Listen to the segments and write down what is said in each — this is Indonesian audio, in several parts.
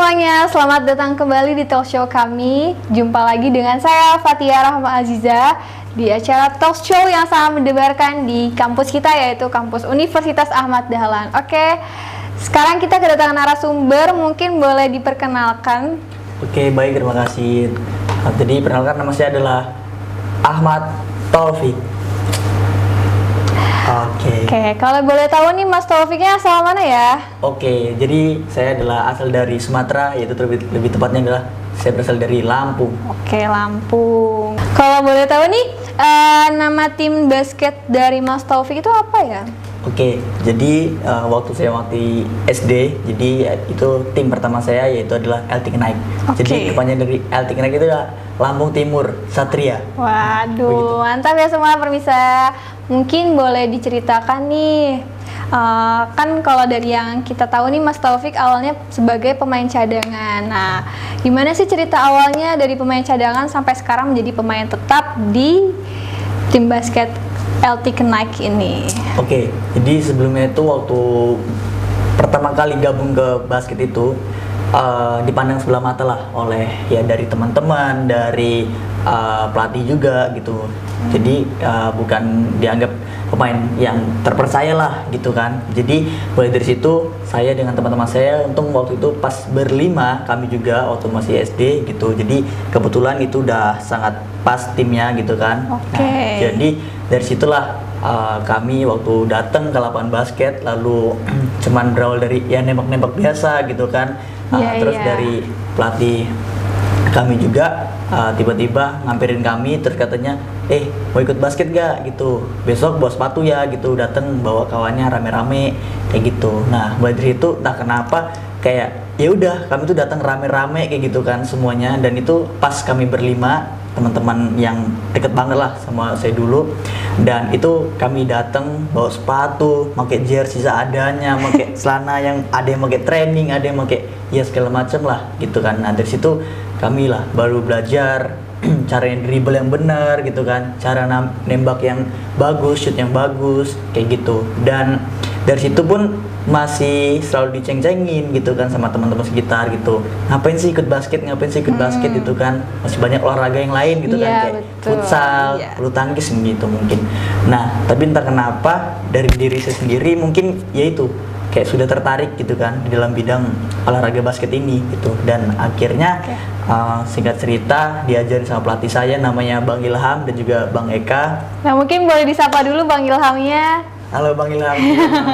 semuanya, selamat datang kembali di talk show kami. Jumpa lagi dengan saya Fatia Rahma Aziza di acara talk show yang sangat mendebarkan di kampus kita, yaitu kampus Universitas Ahmad Dahlan. Oke, sekarang kita kedatangan narasumber, mungkin boleh diperkenalkan. Oke, baik, terima kasih. Jadi perkenalkan, nama saya adalah Ahmad Taufik. Oke, kalau boleh tahu nih Mas Taufiknya asal mana ya? Oke, jadi saya adalah asal dari Sumatera, yaitu lebih tepatnya adalah saya berasal dari Lampung. Oke, Lampung. Kalau boleh tahu nih, nama tim basket dari Mas Taufik itu apa ya? Oke, jadi waktu SD, jadi itu tim pertama saya yaitu adalah LT Kenaik. Jadi kepanjangan dari LT Kenaik itu adalah Lampung Timur Satria. Waduh, begitu. Mantap ya semua permisa. Mungkin boleh diceritakan nih, kan kalau dari yang kita tahu nih Mas Taufik awalnya sebagai pemain cadangan. Nah, gimana sih cerita awalnya dari pemain cadangan sampai sekarang menjadi pemain tetap di tim basket LT Kenaik ini? Oke, jadi sebelumnya itu waktu pertama kali gabung ke basket itu dipandang sebelah mata lah oleh ya dari teman-teman, dari pelatih juga gitu. Jadi bukan dianggap pemain yang terpercaya lah gitu kan. Jadi mulai dari situ saya dengan teman-teman saya, untung waktu itu pas berlima kami juga waktu masih SD gitu. Jadi kebetulan itu udah sangat pas timnya gitu kan. Nah, jadi dari situlah kami waktu datang ke lapangan basket lalu cuman berawal dari ya nembak-nembak biasa gitu kan. Terus dari pelatih kami juga tiba-tiba ngampirin kami, terus katanya mau ikut basket gak gitu, besok bawa sepatu ya gitu, datang bawa kawannya rame-rame kayak gitu. Nah mulai dari itu entah kenapa kayak ya udah kami tuh datang rame-rame kayak gitu kan semuanya, dan itu pas kami berlima teman-teman yang deket banget lah sama saya dulu, dan itu kami datang bawa sepatu, pakai jersey seadanya, pakai celana yang ada yang pakai training, ada yang pakai ya segala macam lah gitu kan. Nah dari situ kami lah baru belajar cara yang dribble yang benar gitu kan, cara nembak yang bagus, shoot yang bagus kayak gitu. Dan dari situ pun masih selalu diceng-cengin gitu kan sama teman-teman sekitar gitu, ngapain sih ikut basket gitu kan, masih banyak olahraga yang lain gitu kan, kayak futsal, bulu tangkis gitu mungkin. Nah tapi entah kenapa dari diri saya sendiri mungkin yaitu kayak sudah tertarik gitu kan di dalam bidang olahraga basket ini gitu, dan akhirnya singkat cerita diajarin sama pelatih saya namanya Bang Ilham dan juga Bang Eka. Nah mungkin boleh disapa dulu Bang Ilhamnya. Halo Bang Ilham,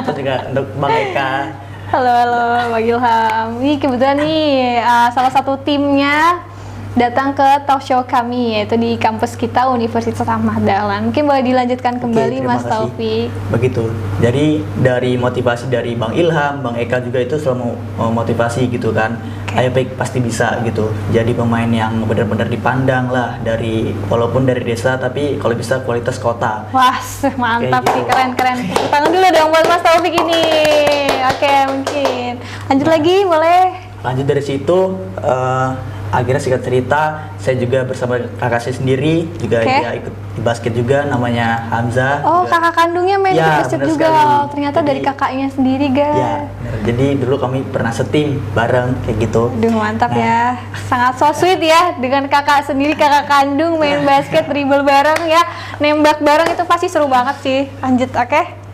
terus juga untuk Bang Eka. Halo Bang Ilham. Ini kebetulan nih salah satu timnya datang ke talk show kami, yaitu di kampus kita Universitas Ahmad Dahlan. Mungkin boleh dilanjutkan kembali Mas Taufik. Begitu. Jadi dari motivasi dari Bang Ilham, Bang Eka juga itu selalu motivasi gitu kan. Ayo baik pasti bisa gitu. Jadi pemain yang benar-benar dipandang lah, dari walaupun dari desa tapi kalau bisa kualitas kota. Wah, mantap sih, keren. Tepuk tangan dulu dong buat Mas Taufik ini. Oke, mungkin lanjut lagi boleh. Lanjut dari situ akhirnya singkat cerita saya juga bersama kakak saya sendiri juga dia ikut di basket juga, namanya Hamzah. Oh, kakak kandungnya main di basket juga. Ternyata jadi, dari kakaknya sendiri guys. Ya, jadi dulu kami pernah setim bareng kayak gitu. Duh mantap ya, sangat so sweet ya dengan kakak sendiri, kakak kandung main basket, dribble bareng ya, nembak bareng, itu pasti seru banget sih. Lanjut,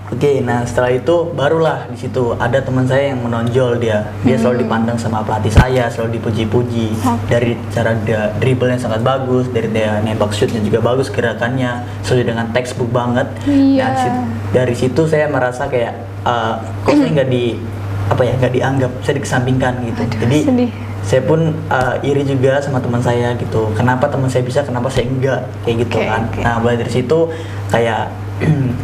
Oke, nah setelah itu barulah di situ ada teman saya yang menonjol, dia selalu dipandang sama pelatih saya, selalu dipuji-puji dari cara dia dribble yang sangat bagus, dari dia nembak shootnya juga bagus, gerakannya sesuai dengan textbook banget. Dan dari situ saya merasa kayak kok saya nggak dianggap, saya dikesampingkan gitu. Jadi saya pun iri juga sama teman saya gitu, kenapa teman saya bisa, kenapa saya enggak kayak gitu kan. Nah mulai dari situ kayak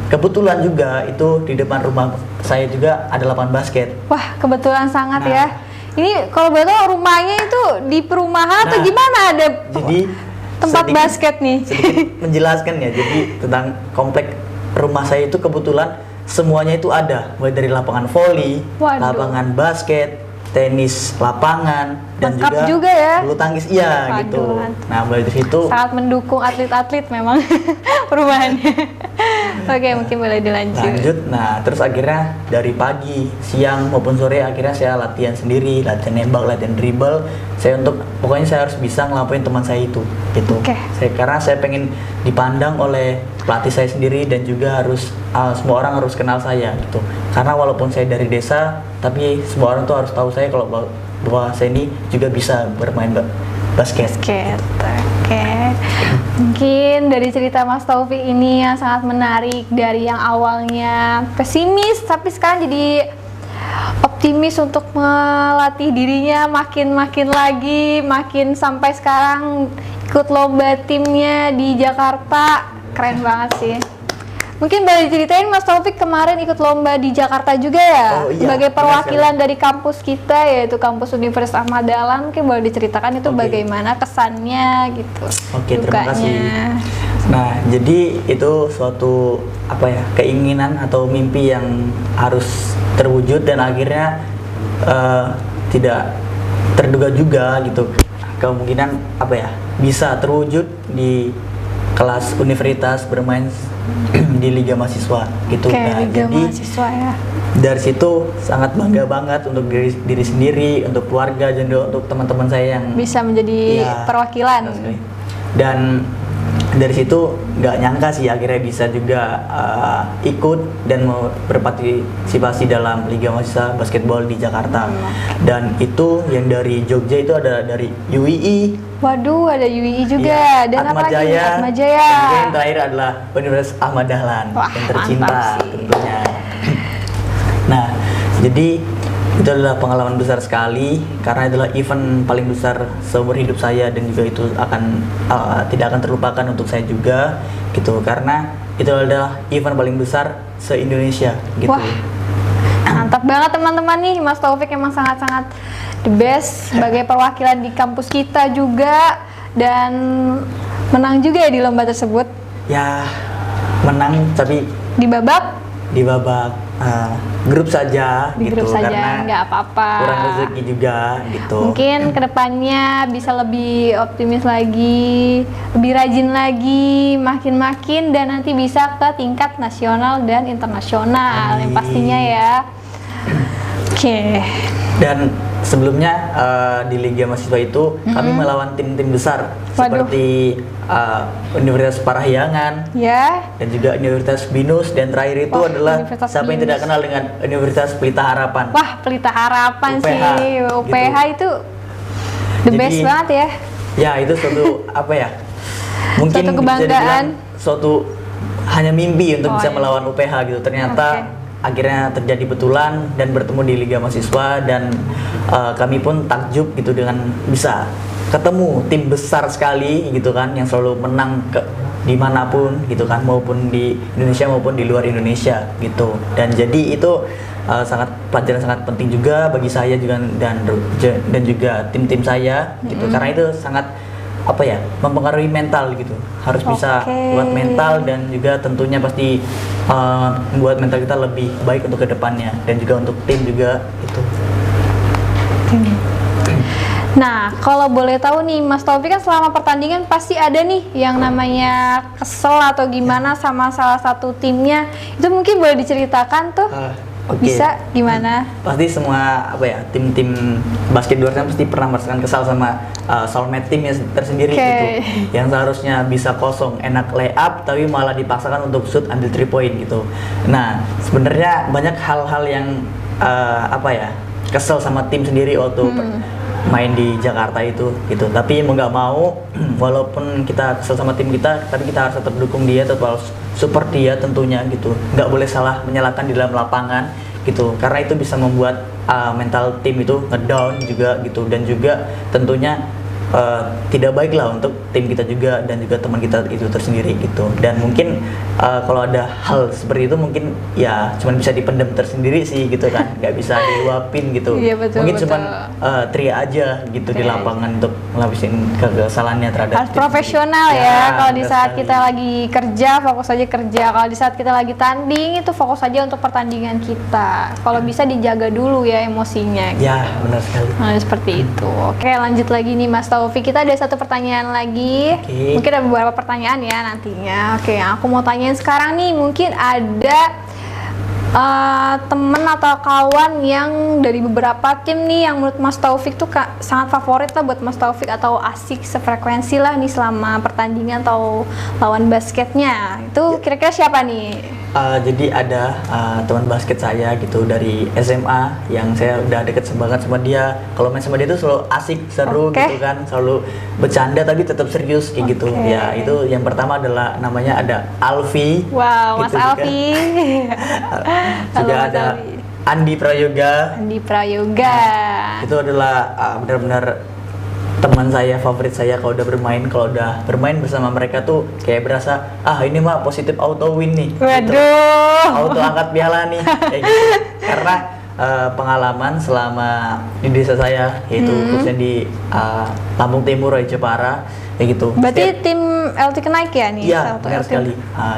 kebetulan juga itu di depan rumah saya juga ada lapangan basket. Wah, kebetulan sangat ya. Ini kalau betul rumahnya itu di perumahan atau gimana, ada jadi tempat basket nih? Sedikit menjelaskan ya. Jadi tentang komplek rumah saya itu kebetulan semuanya itu ada, mulai dari lapangan voli, lapangan basket, tenis lapangan, dan juga ya bulu tangkis gitu. Nah mulai dari situ sangat mendukung atlet-atlet memang perumahannya. Oke, mungkin boleh dilanjut. Lanjut, nah terus akhirnya dari pagi, siang maupun sore akhirnya saya latihan sendiri, latihan nembak, latihan dribble. Pokoknya saya harus bisa ngelampain teman saya itu, gitu. Oke. Karena saya pengen dipandang oleh pelatih saya sendiri dan juga harus semua orang harus kenal saya, gitu. Karena walaupun saya dari desa, tapi semua orang tuh harus tahu saya kalau bahwa saya ini juga bisa bermain basket. Oke. Mungkin dari cerita Mas Taufik ini yang sangat menarik, dari yang awalnya pesimis tapi sekarang jadi optimis untuk melatih dirinya makin lagi, makin sampai sekarang ikut lomba timnya di Jakarta. Keren banget sih. Mungkin boleh diceritain Mas Taufik kemarin ikut lomba di Jakarta juga ya? Oh, iya, sebagai benar perwakilan dari kampus kita, yaitu kampus Universitas Ahmad Dahlan. Mungkin boleh diceritakan itu bagaimana kesannya gitu. Oke, terima kasih. Nah, jadi itu suatu keinginan atau mimpi yang harus terwujud dan akhirnya tidak terduga juga gitu. Kemungkinan bisa terwujud di kelas universitas bermain di Liga Mahasiswa gitu. Liga jadi Mahasiswa ya. Dari situ sangat bangga banget untuk diri sendiri, untuk keluarga, dan untuk teman-teman saya yang bisa menjadi perwakilan. Dan dari situ nggak nyangka sih akhirnya bisa juga ikut dan mau berpartisipasi dalam Liga Mahasiswa Basketball di Jakarta. Dan itu yang dari Jogja itu ada dari UII. Waduh, ada UII juga. Dan apa lagi? Atma Jaya. Dan yang terakhir adalah Universitas Ahmad Dahlan. Wah, yang tercinta tentunya. Nah, jadi itu adalah pengalaman besar sekali karena itulah event paling besar seumur hidup saya dan juga itu tidak akan terlupakan untuk saya juga gitu, karena itu adalah event paling besar se-Indonesia gitu. Wah, mantap banget teman-teman nih, Mas Taufik emang sangat-sangat the best sebagai perwakilan di kampus kita juga, dan menang juga ya di lomba tersebut. Ya, menang tapi di babak grup saja di gitu, grup saja, karena nggak apa-apa, kurang rezeki juga gitu. Mungkin kedepannya bisa lebih optimis lagi, lebih rajin lagi, makin dan nanti bisa ke tingkat nasional dan internasional. Yang pastinya ya. Oke. Dan sebelumnya di Liga Mahasiswa itu kami melawan tim-tim besar. Waduh. Seperti Universitas Parahyangan, ya, dan juga Universitas Binus, dan terakhir itu adalah siapa yang tidak kenal dengan Universitas Pelita Harapan. Wah, Pelita Harapan UPH, sih, UPH gitu. itu the best banget ya. Ya, itu suatu mungkin suatu kebanggaan, suatu hanya mimpi untuk bisa melawan UPH gitu. Ternyata akhirnya terjadi betulan dan bertemu di Liga Mahasiswa, dan kami pun takjub gitu dengan bisa ketemu tim besar sekali gitu kan, yang selalu menang dimanapun gitu kan, maupun di Indonesia maupun di luar Indonesia gitu. Dan jadi itu pelajaran sangat penting juga bagi saya juga dan juga tim-tim saya gitu, karena itu sangat mempengaruhi mental gitu. Harus bisa buat mental, dan juga tentunya pasti membuat mental kita lebih baik untuk kedepannya, dan juga untuk tim juga itu. Nah, kalau boleh tahu nih, Mas Taufik kan selama pertandingan pasti ada nih yang namanya kesel atau gimana sama salah satu timnya. Itu mungkin boleh diceritakan tuh. Bisa gimana? Pasti semua tim-tim basket di luar sana pasti pernah merasakan kesal sama soulmate timnya tersendiri gitu, yang seharusnya bisa kosong enak layup tapi malah dipaksakan untuk shoot ambil 3 point gitu. Nah, sebenarnya banyak hal-hal yang kesel sama tim sendiri waktu main di Jakarta itu gitu. Tapi mau nggak mau walaupun kita kesel sama tim kita, tapi kita harus tetap dukung dia, tetap harus support dia tentunya gitu. Nggak boleh salah menyalahkan di dalam lapangan gitu, karena itu bisa membuat mental tim itu ngedown juga gitu, dan juga tentunya tidak baik lah untuk tim kita juga dan juga teman kita itu tersendiri gitu. Dan mungkin kalau ada hal seperti itu mungkin ya cuma bisa dipendam tersendiri sih gitu kan, nggak bisa diluapin gitu. Iya, betul, mungkin cuma teriak aja gitu di lapangan untuk ngelapisin kesalahannya terhadap harus profesional ya. Kalau di saat kita lagi kerja, fokus aja kerja. Kalau di saat kita lagi tanding, itu fokus aja untuk pertandingan kita. Kalau bisa dijaga dulu ya emosinya gitu. Ya, benar sekali. Nah, seperti itu. Oke, lanjut lagi nih Mas Taufik. Taufik, kita ada satu pertanyaan lagi. Oke. Mungkin ada beberapa pertanyaan ya nantinya. Oke, yang aku mau tanyain sekarang nih, mungkin ada temen atau kawan yang dari beberapa tim nih yang menurut Mas Taufik tuh sangat favorit lah buat Mas Taufik, atau asik sefrekuensi lah nih selama pertandingan atau lawan basketnya. Itu kira-kira siapa nih? Jadi ada teman basket saya gitu dari SMA yang saya udah deket banget sama dia. Kalau main sama dia tuh selalu asik, seru gitu kan, selalu bercanda tapi tetap serius kayak gitu. Ya itu yang pertama adalah namanya ada Alfi. Wow, gitu Mas Alfi. Juga ada Andi Prayoga. Andi Prayoga. Itu adalah benar-benar teman saya, favorit saya kalau udah bermain. Kalau udah bermain bersama mereka tuh kayak berasa ini mah positif auto win nih. Waduh. Gitu. Auto angkat piala nih kayak gitu. Karena pengalaman selama di desa saya, yaitu khususnya di Lampung Timur, Jepara kayak gitu. Berarti tim LT Kenaik ya nih? Iya, benar sekali.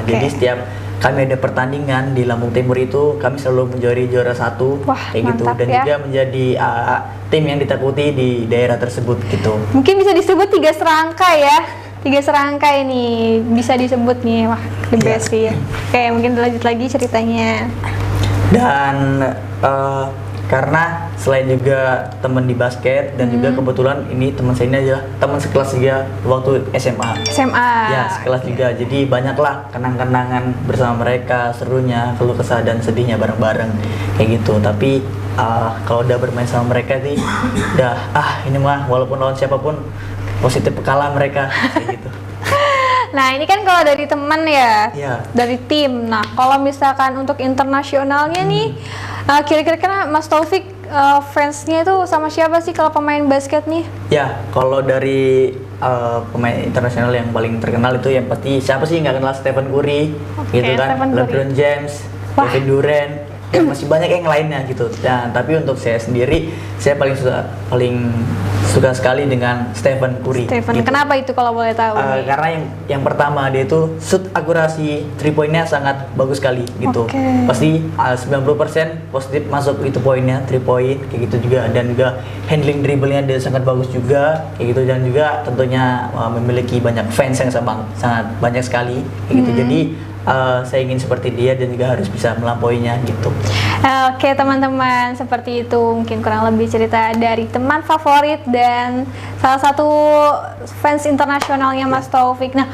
Jadi setiap kami ada pertandingan di Lampung Timur itu, kami selalu menjadi juara 1. Wah, kayak gitu, dan ya. juga menjadi tim yang ditakuti di daerah tersebut gitu. Mungkin bisa disebut 3 serangkai ya. 3 serangkai ini bisa disebut nih. Wah, the best sih. Oke, mungkin lanjut lagi ceritanya. Dan karena selain juga teman di basket dan juga kebetulan ini teman saya ini aja teman sekelas juga waktu SMA. Ya, sekelas juga. Jadi banyaklah kenang-kenangan bersama mereka, serunya, keluh kesah dan sedihnya bareng-bareng kayak gitu. Tapi kalau udah bermain sama mereka sih udah ini mah walaupun lawan siapapun positif kalah mereka kayak gitu. Nah, ini kan kalau dari teman ya, dari tim. Nah, kalau misalkan untuk internasionalnya nih, kira-kira Mas Taufik fansnya itu sama siapa sih kalau pemain basket nih? Ya, kalau dari pemain internasional yang paling terkenal itu yang pasti siapa sih nggak kenal Stephen Curry, gitu kan, LeBron James, Kevin Durant, masih banyak yang lainnya gitu. Nah, tapi untuk saya sendiri, saya paling suka sekali dengan Stephen Curry. Gitu. Kenapa itu kalau boleh tahu? Karena yang pertama dia itu shoot akurasi 3 poinnya sangat bagus sekali gitu. Pasti 90% positif masuk itu poinnya 3 point kayak gitu juga, dan juga handling dribblenya dia sangat bagus juga kayak gitu, dan juga tentunya memiliki banyak fans yang sangat banyak sekali kayak gitu. Jadi saya ingin seperti dia dan juga harus bisa melampauinya gitu. Oke teman-teman, seperti itu mungkin kurang lebih cerita dari teman favorit dan salah satu fans internasionalnya Mas Taufik. Nah,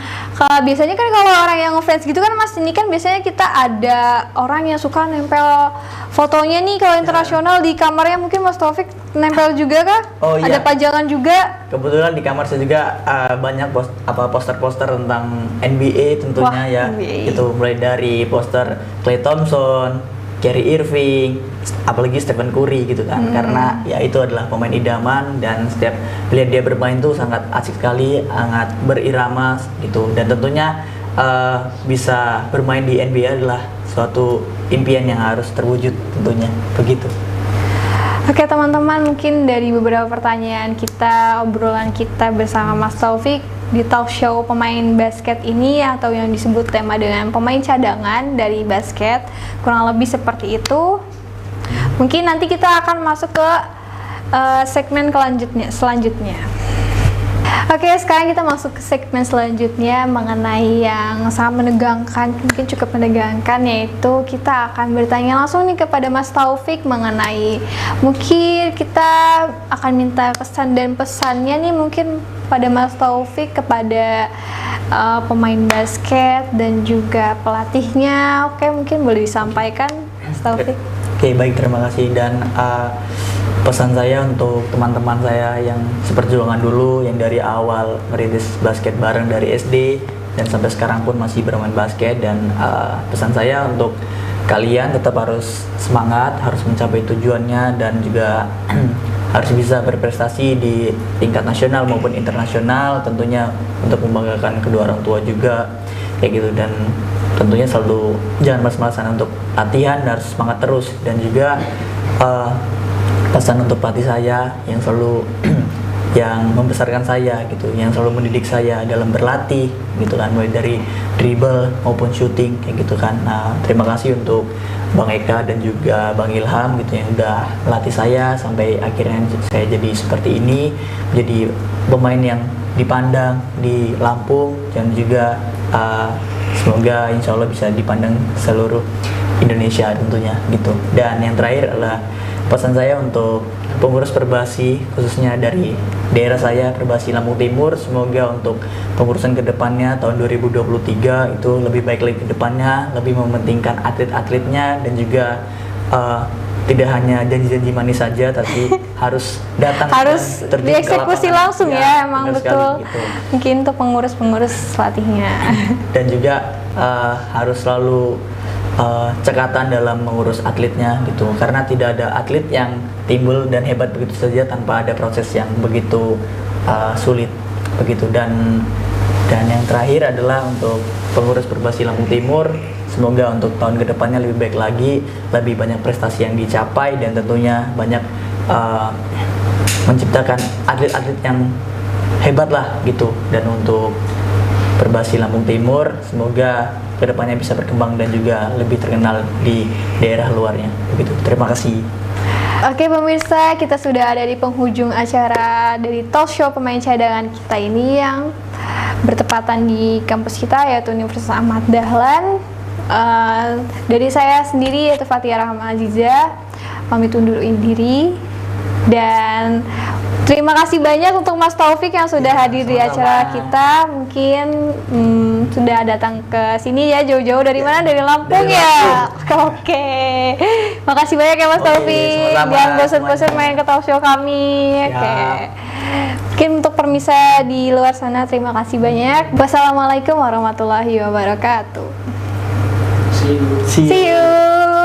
biasanya kan kalau orang yang ngefans gitu kan Mas, ini kan biasanya kita ada orang yang suka nempel fotonya nih kalau internasional di kamarnya, mungkin Mas Taufik nempel juga kah? Ada pajangan juga? Kebetulan di kamar saya juga banyak poster-poster tentang NBA tentunya. NBA. Itu mulai dari poster Klay Thompson, Kyrie Irving, apalagi Stephen Curry gitu kan. Karena ya itu adalah pemain idaman, dan setiap melihat dia bermain tuh sangat asik sekali, sangat berirama gitu. Dan tentunya bisa bermain di NBA adalah suatu impian yang harus terwujud tentunya, begitu. Oke teman-teman, mungkin dari beberapa pertanyaan kita, obrolan kita bersama Mas Taufik di talk show pemain basket ini, atau yang disebut tema dengan pemain cadangan dari basket, kurang lebih seperti itu. Mungkin nanti kita akan masuk ke segmen selanjutnya. Oke, sekarang kita masuk ke segmen selanjutnya mengenai yang sangat menegangkan, mungkin cukup menegangkan, yaitu kita akan bertanya langsung nih kepada Mas Taufik mengenai, mungkin kita akan minta kesan dan pesannya nih mungkin pada Mas Taufik kepada pemain basket dan juga pelatihnya. Oke, mungkin boleh disampaikan Mas Taufik. Oke, baik, terima kasih. Dan pesan saya untuk teman-teman saya yang seperjuangan dulu, yang dari awal merintis basket bareng dari SD dan sampai sekarang pun masih bermain basket. Dan pesan saya untuk kalian tetap harus semangat, harus mencapai tujuannya, dan juga harus bisa berprestasi di tingkat nasional maupun internasional, tentunya untuk membanggakan kedua orang tua juga kayak gitu. Dan tentunya selalu jangan malas-malasan untuk latihan, harus semangat terus. Dan juga pesan untuk pelatih saya yang selalu yang membesarkan saya gitu, yang selalu mendidik saya dalam berlatih gitu kan, mulai dari dribble maupun shooting kayak gitu kan. Nah, terima kasih untuk Bang Eka dan juga Bang Ilham gitu yang udah melatih saya sampai akhirnya saya jadi seperti ini, jadi pemain yang dipandang di Lampung dan juga semoga insya Allah bisa dipandang seluruh Indonesia tentunya gitu. Dan yang terakhir adalah pesan saya untuk pengurus Perbasi khususnya dari daerah saya Perbasi Lampung Timur, semoga untuk pengurusan kedepannya tahun 2023 itu lebih baik lagi kedepannya, lebih mementingkan atlet-atletnya dan juga tidak hanya janji-janji manis saja tapi harus datang Harus dan terjun ke dieksekusi lapangan. langsung ya, emang benar betul. sekali, gitu. Mungkin untuk pengurus-pengurus pelatihnya. Dan juga harus selalu cekatan dalam mengurus atletnya gitu, karena tidak ada atlet yang timbul dan hebat begitu saja tanpa ada proses yang begitu sulit begitu. Dan yang terakhir adalah untuk pengurus Perbasi Lampung Timur, semoga untuk tahun kedepannya lebih baik lagi, lebih banyak prestasi yang dicapai dan tentunya banyak menciptakan atlet-atlet yang hebat lah gitu. Dan untuk Perbasi Lampung Timur semoga kedepannya bisa berkembang dan juga lebih terkenal di daerah luarnya begitu. Terima kasih. Oke pemirsa, kita sudah ada di penghujung acara dari talk show pemain cadangan kita ini yang bertepatan di kampus kita yaitu Universitas Ahmad Dahlan. Dari saya sendiri yaitu Fatia Rahma Aziza pamit undur diri, dan terima kasih banyak untuk Mas Taufik yang sudah hadir di acara kita. Mungkin sudah datang ke sini ya jauh-jauh dari mana? Dari Lampung Dari ya. Oke. Makasih banyak ya Mas Taufik. sama-sama. Jangan bosan-bosan main ke talk show kami. Siap. Oke. Mungkin untuk permisa di luar sana terima kasih banyak. Wassalamualaikum warahmatullahi wabarakatuh. See you. See you.